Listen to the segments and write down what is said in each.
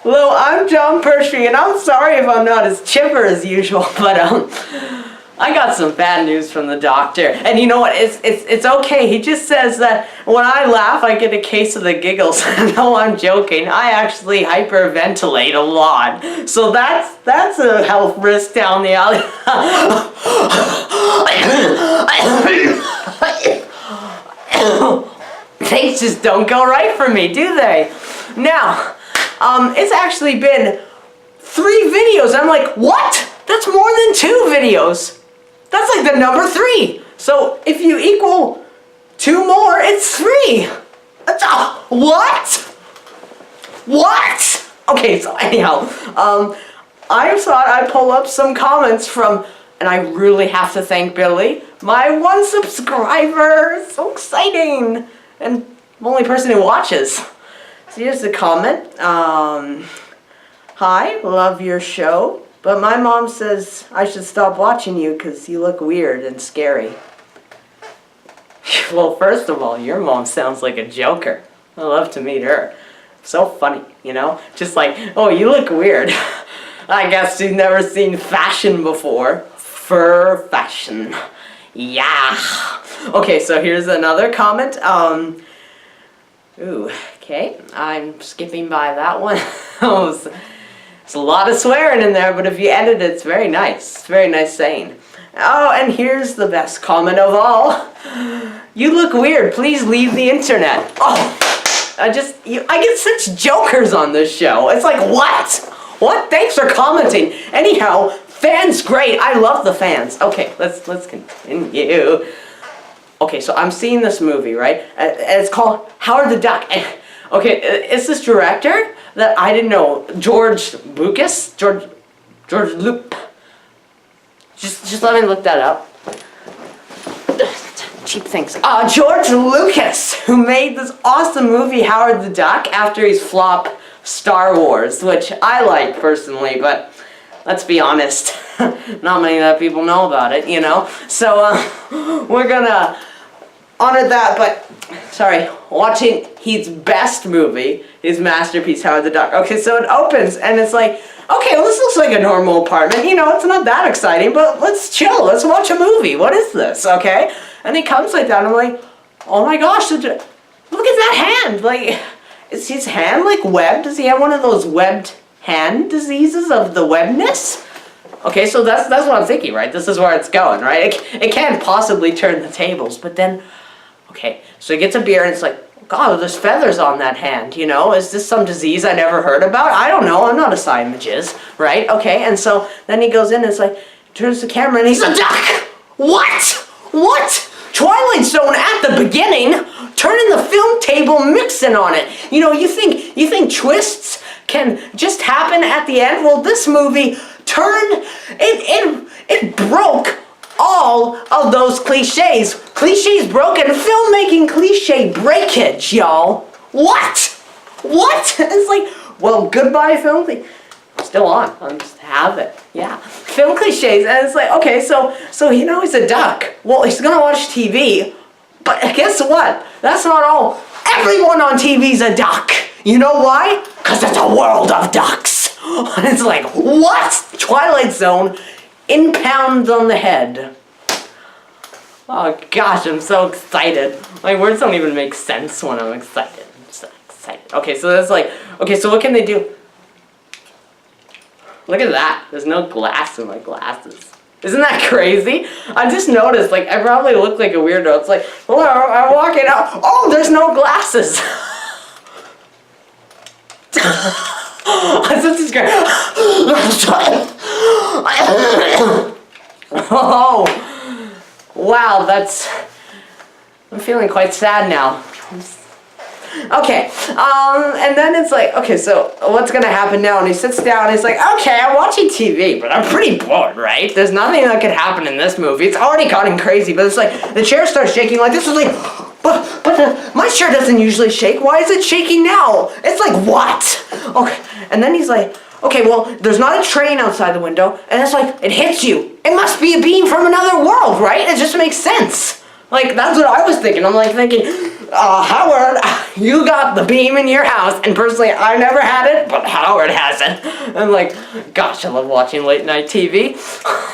Hello, I'm John Pertrie, and I'm sorry if I'm not as chipper as usual, but I got some bad news from the doctor. And you know what? It's okay. He just says that when I laugh, I get a case of the giggles. No, I'm joking. I actually hyperventilate a lot, so that's a health risk down the alley. Things just don't go right for me, do they? Now, it's actually been 3 videos. I'm like, what? That's more than 2 videos. That's like the number 3. So if you equal 2 more, it's 3. What? What? Okay, so anyhow, I thought I'd pull up some comments from, and I really have to thank Billy, my 1 subscriber. So exciting. And the only person who watches. So here's the comment. Hi, love your show, but my mom says I should stop watching you because you look weird and scary. Well, first of all, your mom sounds like a joker. I love to meet her. So funny, you know? Just like, oh, you look weird. I guess you've never seen fashion before. Fur fashion. Yeah. Okay, so here's another comment. Okay, I'm skipping by that one. There's a lot of swearing in there, but if you edit it, it's very nice. It's very nice saying. Oh, and here's the best comment of all. You look weird. Please leave the internet. Oh, I get such jokers on this show. It's like, what? What? Thanks for commenting. Anyhow, fans great. I love the fans. Okay, let's continue. Okay, so I'm seeing this movie, right? And it's called Howard the Duck. Okay, it's this director that I didn't know, George Lucas? George Luke. Just let me look that up. Cheap things. George Lucas, who made this awesome movie, Howard the Duck, after his flop Star Wars, which I like personally, but let's be honest, not many other people know about it, you know? So, we're gonna honor that, but, sorry, watching his best movie, his masterpiece, Howard the Duck. Okay, so it opens, and it's like, okay, well, this looks like a normal apartment. You know, it's not that exciting, but let's chill. Let's watch a movie. What is this, okay? And he comes like that, and I'm like, oh my gosh, look at that hand. Like, is his hand, like, webbed? Does he have one of those webbed hand diseases of the webbness? Okay, so that's what I'm thinking, right? This is where it's going, right? It can't possibly turn the tables, but then, okay, so he gets a beer, and it's like, God, there's feathers on that hand, you know? Is this some disease I never heard about? I don't know, I'm not a scientist, right? Okay, and so then he goes in, and it's like, turns the camera, and he's a duck! What? What? Twilight Zone at the beginning, turning the film table, mixing on it. You know, you think twists can just happen at the end? Well, this movie turned, it broke all of those cliches. Cliches broken. Filmmaking cliche breakage, y'all. What? What? It's like, well, goodbye film cliche. Still on. I'm just have it. Yeah. Film cliches. And it's like, okay, so you know he's a duck. Well, he's gonna watch TV. But guess what? That's not all. Everyone on TV's a duck. You know why? Because it's a world of ducks. And it's like, what? Twilight Zone in pounds on the head. Oh gosh, I'm so excited. My words don't even make sense when I'm excited. I'm so excited. Okay, so that's like, okay, so what can they do? Look at that. There's no glass in my glasses. Isn't that crazy? I just noticed, like, I probably look like a weirdo. It's like, hello, I'm walking out. Oh, there's no glasses. This is great. Oh. Wow, I'm feeling quite sad now. Okay, and then it's like, okay, so what's gonna happen now? And he sits down and he's like, okay, I'm watching TV, but I'm pretty bored, right? There's nothing that could happen in this movie. It's already gotten crazy, but it's like, the chair starts shaking like this. Is like, but my chair doesn't usually shake. Why is it shaking now? It's like, what? Okay, and then he's like, okay, well, there's not a train outside the window, and it's like, it hits you. It must be a beam from another world, right? It just makes sense. Like, that's what I was thinking. I'm like thinking, Howard, you got the beam in your house, and personally, I never had it, but Howard has it. I'm like, gosh, I love watching late night TV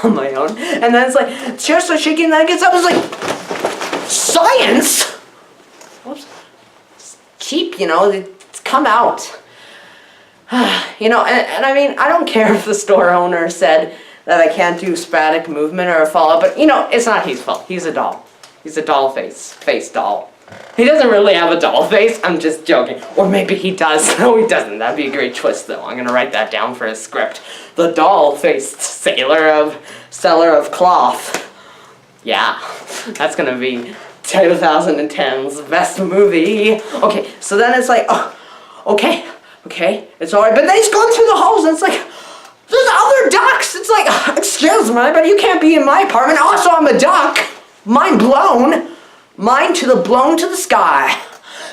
on my own. And then it's like, chairs are shaking, and then it gets up, it's like, science? Whoops. It's cheap, you know, it's come out. You know, and I mean, I don't care if the store owner said that I can't do sporadic movement or a follow, but you know, it's not his fault. He's a doll. He's a doll face doll. He doesn't really have a doll face, I'm just joking. Or maybe he does. No, he doesn't. That'd be a great twist, though. I'm gonna write that down for his script. The doll-faced seller of cloth. Yeah, that's gonna be 2010's best movie. Okay, so then it's like, oh, okay, it's alright. But then he's going through the halls, and it's like, there's other ducks. It's like, excuse me, but you can't be in my apartment. Also, I'm a duck. Mind blown. Blown to the sky.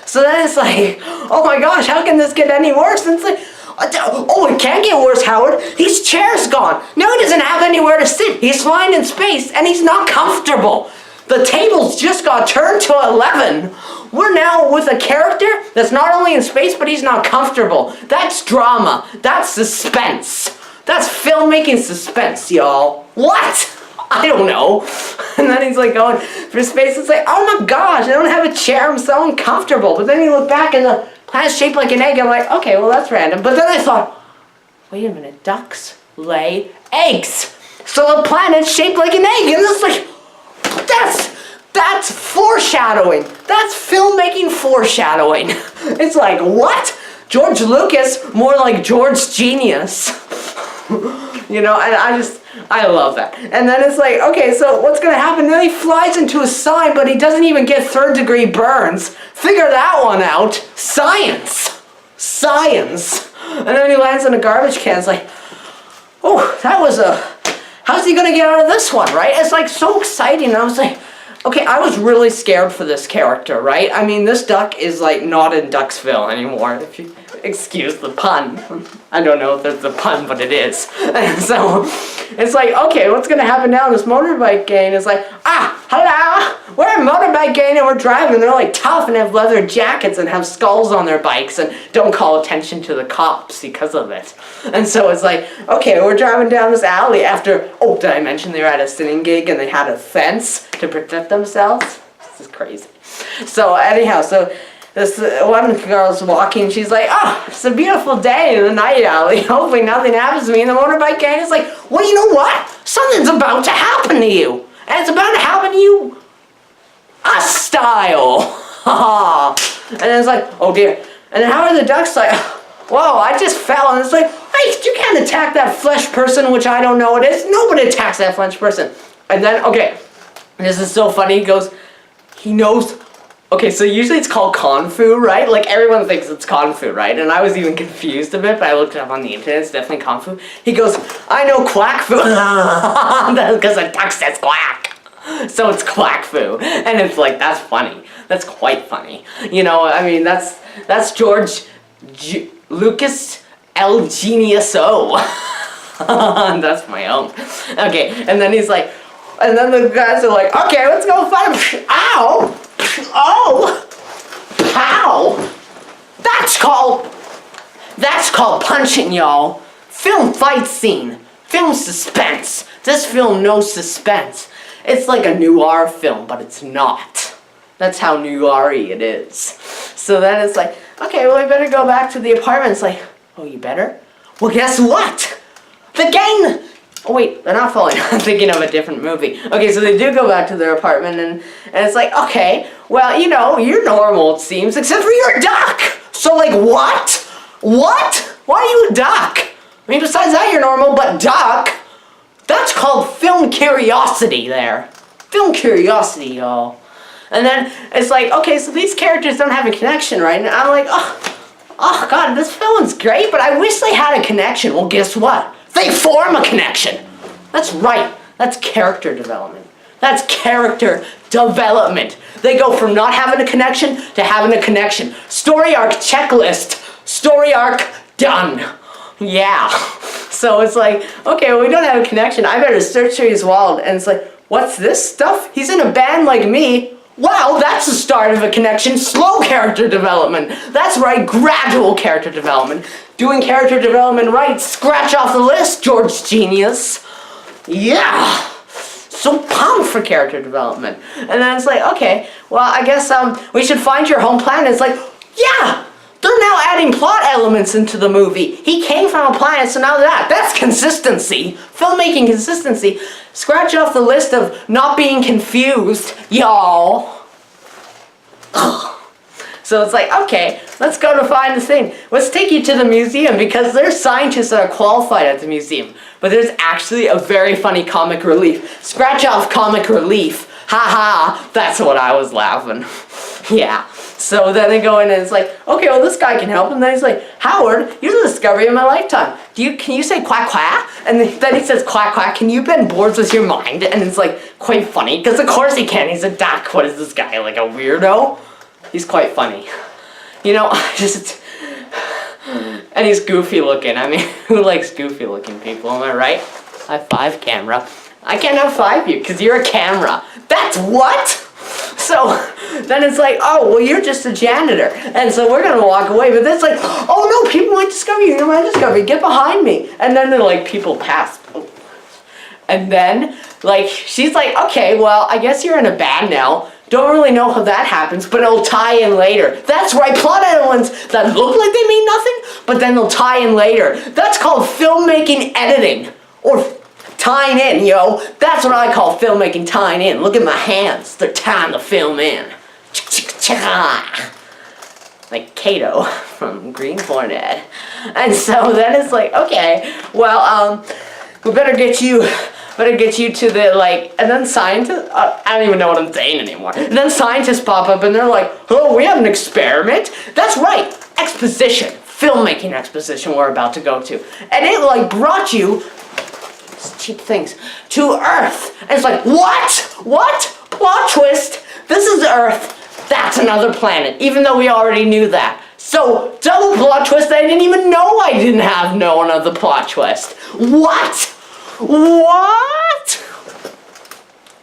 So then it's like, oh my gosh, how can this get any worse? And it's like, oh, it can't get worse, Howard. His chair's gone. Now he doesn't have anywhere to sit. He's flying in space, and he's not comfortable. The tables just got turned to 11. We're now with a character that's not only in space, but he's not comfortable. That's drama. That's suspense. That's filmmaking suspense, y'all. What? I don't know. And then he's like going for space. It's like, oh my gosh, I don't have a chair. I'm so uncomfortable. But then you look back and the planet's shaped like an egg. I'm like, okay, well, that's random. But then I thought, wait a minute, ducks lay eggs. So the planet's shaped like an egg. And it's like, that's foreshadowing. That's filmmaking foreshadowing. It's like, what? George Lucas, more like George Genius. You know, and I love that. And then it's like, okay, so what's going to happen? Then he flies into a sign, but he doesn't even get third-degree burns. Figure that one out. Science. And then he lands in a garbage can. It's like, oh, that was how's he going to get out of this one, right? It's like so exciting. And I was like, okay, I was really scared for this character, right? I mean, this duck is like not in Ducksville anymore, if you excuse the pun. I don't know if there's a pun, but it is. And so it's like, okay, what's going to happen now? This motorbike gang is like, hello, we're a motorbike gang and we're driving. They're like tough and have leather jackets and have skulls on their bikes and don't call attention to the cops because of it. And so it's like, okay, we're driving down this alley after, oh, did I mention they were at a singing gig and they had a fence to protect themselves? This is crazy. So anyhow, so this one girl's walking, she's like, oh, it's a beautiful day in the night alley. Hopefully nothing happens to me. And the motorbike gang is like, well, you know what? Something's about to happen to you. And it's about to happen to you us style. And then it's like, oh dear. And then how are the ducks like, whoa, I just fell. And it's like, hey, you can't attack that flesh person, which I don't know it is. Nobody attacks that flesh person. And then, okay, this is so funny. He goes, he knows. Okay, so usually it's called Kung Fu, right? Like, everyone thinks it's Kung Fu, right? And I was even confused a bit, but I looked it up on the internet. It's definitely Kung Fu. He goes, I know Quack Fu. Because a duck says quack. So it's Quack Fu. And it's like, that's funny. That's quite funny. You know, I mean, that's George Lucas El Genioso. That's my own. Okay, and then he's like, and then the guys are like, okay, let's go fight him. Ow! Oh! Pow! That's called punching, y'all. Film fight scene. Film suspense. This film no suspense. It's like a noir film, but it's not. That's how noir-y it is. So then it's like, okay, well, I better go back to the apartment. It's like, oh, you better? Well, guess what? The gang... Oh wait, they're not falling. I'm thinking of a different movie. Okay, so they do go back to their apartment and it's like, okay, well, you know, you're normal it seems, except for you're a duck! So like, what? What? Why are you a duck? I mean, besides that you're normal, but duck? That's called film curiosity there. Film curiosity, y'all. And then it's like, okay, so these characters don't have a connection, right? And I'm like, oh God, this film's great, but I wish they had a connection. Well, guess what? They form a connection. That's right. That's character development. That's character development. They go from not having a connection to having a connection. Story arc checklist. Story arc done. Yeah. So it's like, okay, well, we don't have a connection. I better search through his wallet. And it's like, What's this stuff? He's in a band like me. Wow, that's the start of a connection. Slow character development. That's right, gradual character development. Doing character development right. Scratch off the list, George Genius. Yeah. So pumped for character development. And then it's like, okay, well, I guess we should find your home planet. It's like, yeah, they're now adding plot elements into the movie. He came from a planet, so now that's consistency. Filmmaking consistency. Scratch off the list of not being confused, y'all. So it's like, okay, let's go to find the thing. Let's take you to the museum because there's scientists that are qualified at the museum. But there's actually a very funny comic relief. Scratch off comic relief. Ha ha, that's what I was laughing. Yeah. So then they go in and it's like, okay, well this guy can help. And then he's like, Howard, you're the discovery of my lifetime. Can you say quack quack? And then he says quack quack. Can you bend boards with your mind? And it's like quite funny because of course he can. He's a duck. What is this guy, like a weirdo? He's quite funny. You know, and he's goofy looking. I mean, who likes goofy looking people? Am I right? High five, camera. I can't high five you because you're a camera. That's what? So then it's like, oh, well, you're just a janitor. And so we're going to walk away. But then it's like, oh, no, people might discover you. They might discover you. Get behind me. And then they're like, people pass. And then, like, she's like, okay, well, I guess you're in a band now. Don't really know how that happens, but it'll tie in later. That's right, plot elements that look like they mean nothing, but then they'll tie in later. That's called filmmaking editing. Or tying in, yo. That's what I call filmmaking tying in. Look at my hands. They're tying the film in. Like Kato from Green Hornet. And so then it's like, okay, well, we better get you to the, like, and then scientists, I don't even know what I'm saying anymore. And then scientists pop up and they're like, oh, we have an experiment? That's right, exposition, filmmaking exposition we're about to go to. And it, like, brought you, cheap things, to Earth. And it's like, what? What? Plot twist, this is Earth, that's another planet, even though we already knew that. So, double plot twist, I didn't even know I didn't have known of the plot twist. What? What?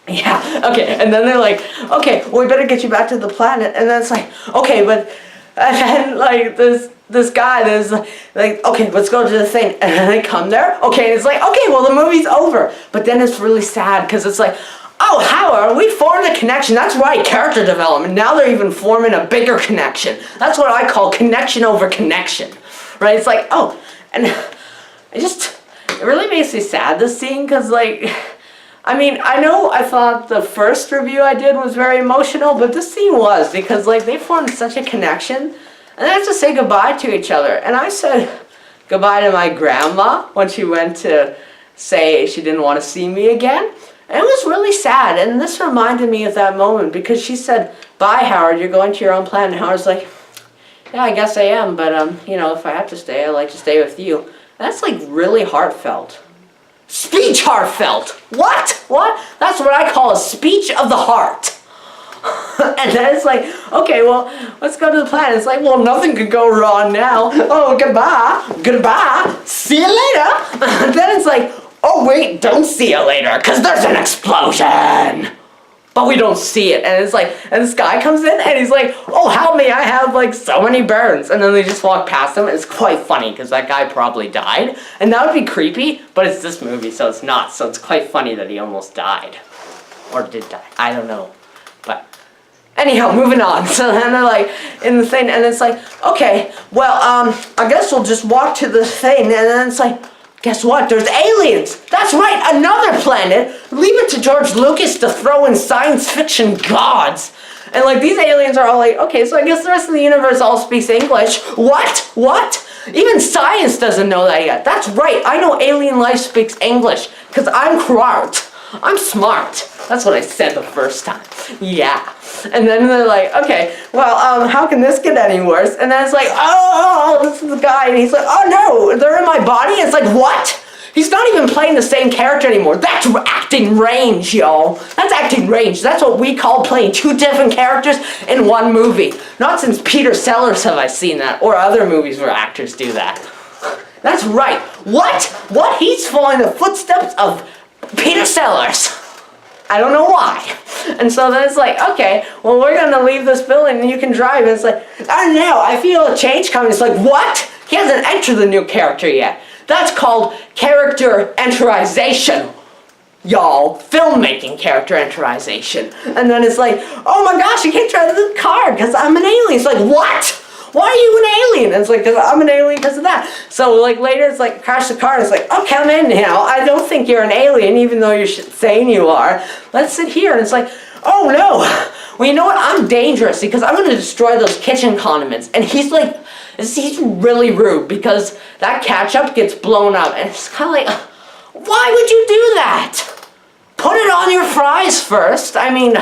Yeah, okay, and then they're like, okay, well, we better get you back to the planet. And then it's like, okay, but, and then, like, this guy, there's like, okay, let's go to the thing. And then they come there, okay, and it's like, okay, well, the movie's over. But then it's really sad, because it's like, oh, Howard, we formed a connection. That's right, character development. Now they're even forming a bigger connection. That's what I call connection over connection, right? It's like, oh, and it really makes me sad, this scene, because, like, I mean, I thought the first review I did was very emotional, but this scene was, because, like, they formed such a connection, and they have to say goodbye to each other. And I said goodbye to my grandma when she went to say she didn't want to see me again. And it was really sad, and this reminded me of that moment, because she said, bye, Howard, you're going to your own planet. And Howard's like, yeah, I guess I am, but, you know, if I have to stay, I'd like to stay with you. That's, like, really heartfelt. Speech heartfelt! What? What? That's what I call a speech of the heart. And then it's like, okay, well, let's go to the planet. It's like, well, nothing could go wrong now. Oh, goodbye. Goodbye. See you later. And then it's like, oh, wait, don't see you later, because there's an explosion. But we don't see it. And it's like, and this guy comes in and he's like, oh, help me, I have like so many burns. And then they just walk past him. It's quite funny because that guy probably died. And that would be creepy, but it's this movie, so it's not. So it's quite funny that he almost died. Or did die. I don't know. But anyhow, moving on. So then they're like in the thing, and it's like, okay, well, I guess we'll just walk to the thing. And then it's like, guess what? There's aliens! That's right, another planet! Leave it to George Lucas to throw in science fiction gods! And like, these aliens are all like, okay, so I guess the rest of the universe all speaks English. What? What? Even science doesn't know that yet. That's right, I know alien life speaks English, because I'm smart. I'm smart. That's what I said the first time. Yeah. And then they're like, okay, well, how can this get any worse? And then it's like, oh, this is the guy. And he's like, oh no, they're in my body? It's like, what? He's not even playing the same character anymore. That's acting range, y'all. That's acting range. That's what we call playing two different characters in one movie. Not since Peter Sellers have I seen that, or other movies where actors do that. That's right. What? What? He's following the footsteps of Peter Sellers. I don't know why. And so then it's like, okay, well, we're going to leave this building and you can drive. And it's like, I don't know, I feel a change coming. It's like, what? He hasn't entered the new character yet. That's called character enterization, y'all. Filmmaking character enterization. And then it's like, oh my gosh, you can't drive the car because I'm an alien. It's like, what? Why are you an alien? And it's like, because I'm an alien because of that. So like later it's like, crash the car. And it's like, oh, come in now. I don't think you're an alien, even though you're saying you are. Let's sit here. And it's like, oh no. Well, you know what? I'm dangerous because I'm going to destroy those kitchen condiments. And he's like, he's really rude because that ketchup gets blown up. And it's kind of like, why would you do that? Put it on your fries first. I mean,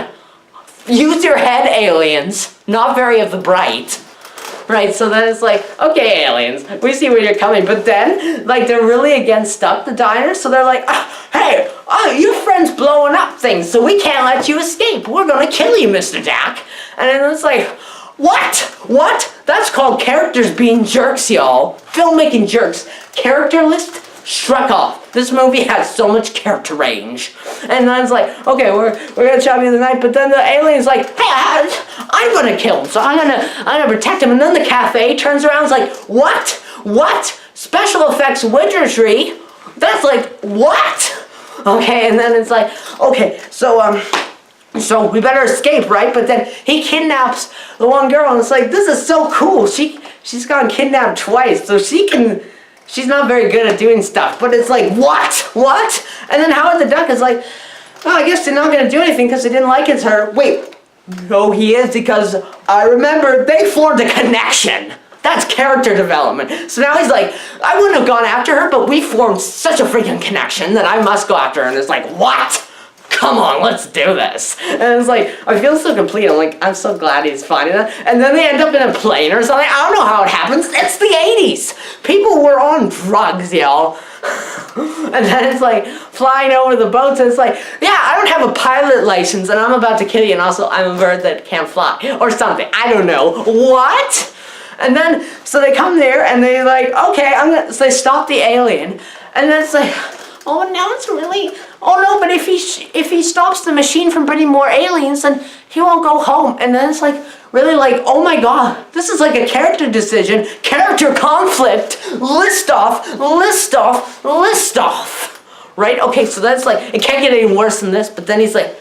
use your head, aliens. Not very of the bright. Right, so then it's like, okay, aliens, we see where you're coming. But then, like, they're really against the diner. So they're like, hey, your friend's blowing up things, so we can't let you escape. We're going to kill you, Mr. Dak. And then it's like, what? What? That's called characters being jerks, y'all. Filmmaking jerks. Character list struck off. This movie has so much character range. And then it's like, okay, we're gonna chop you the night, but then the alien's like, hey, I'm gonna kill him, so I'm gonna protect him. And then the cafe turns around and is like, what? What? Special effects wizardry? That's like, what? Okay, and then it's like, okay, so we better escape, right? But then he kidnaps the one girl, and it's like, this is so cool. She's gotten kidnapped twice, so she's not very good at doing stuff, but it's like, what? What? And then Howard the Duck is like, oh, I guess they're not going to do anything because they didn't like it to her. Wait, no, he is, because I remember they formed a connection. That's character development. So now he's like, I wouldn't have gone after her, but we formed such a freaking connection that I must go after her. And it's like, what? Come on, let's do this. And it's like, I feel so complete. I'm like, I'm so glad he's finding that. And then they end up in a plane or something. I don't know how it happens. It's the 80s. People were on drugs, y'all. And then it's like flying over the boats, and it's like, yeah, I don't have a pilot license, and I'm about to kill you, and also I'm a bird that can't fly, or something. I don't know. What? And then, so they come there, and they like, okay, so they stop the alien, and then it's like, oh, now it's really, oh no, but if he stops the machine from bringing more aliens, then he won't go home. And then it's like, really like, oh my god, this is like a character decision, character conflict, list off, list off, list off. Right? Okay, so that's like, it can't get any worse than this, but then he's like,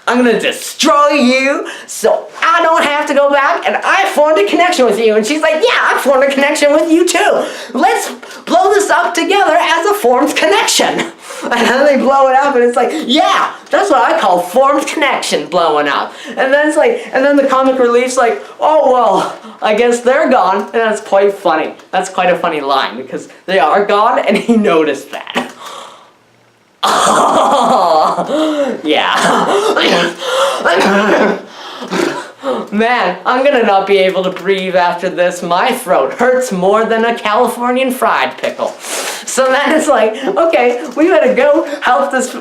I'm gonna destroy you so I don't have to go back, and I formed a connection with you. And she's like, yeah, I formed a connection with you too. Let's blow this up together as a formed connection. And then they blow it up, and it's like, yeah, that's what I call formed connection blowing up. And then it's like, and then the comic relief's like, oh, well, I guess they're gone. And that's quite funny. That's quite a funny line, because they are gone, and he noticed that. Oh, yeah. Man, I'm gonna not be able to breathe after this. My throat hurts more than a Californian fried pickle. So then it's like, okay, we gotta go help this.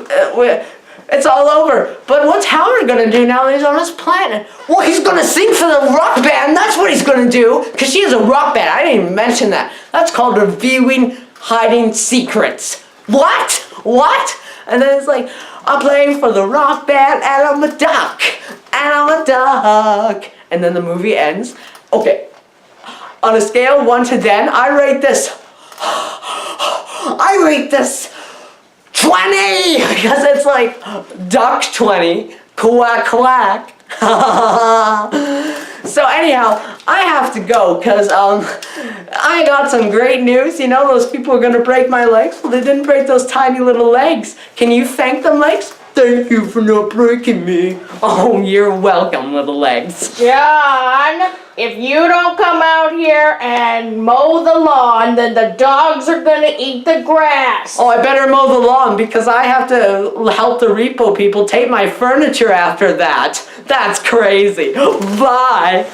It's all over. But what's Howard gonna do now that he's on his planet? Well, he's gonna sing for the rock band. That's what he's gonna do. Because she has a rock band. I didn't even mention that. That's called reviewing hiding secrets. What? What? And then it's like, I'm playing for the rock band, and I'm a duck, and I'm a duck. And then the movie ends. Okay, on a scale of 1 to 10, I rate this 20, because it's like duck 20, quack quack. So anyhow, I have to go because I got some great news. You know, those people are going to break my legs. Well, they didn't break those tiny little legs. Can you thank them, legs? Thank you for not breaking me. Oh, you're welcome, little legs. John, if you don't come out here and mow the lawn, then the dogs are going to eat the grass. Oh, I better mow the lawn because I have to help the repo people take my furniture after that. That's crazy. Bye.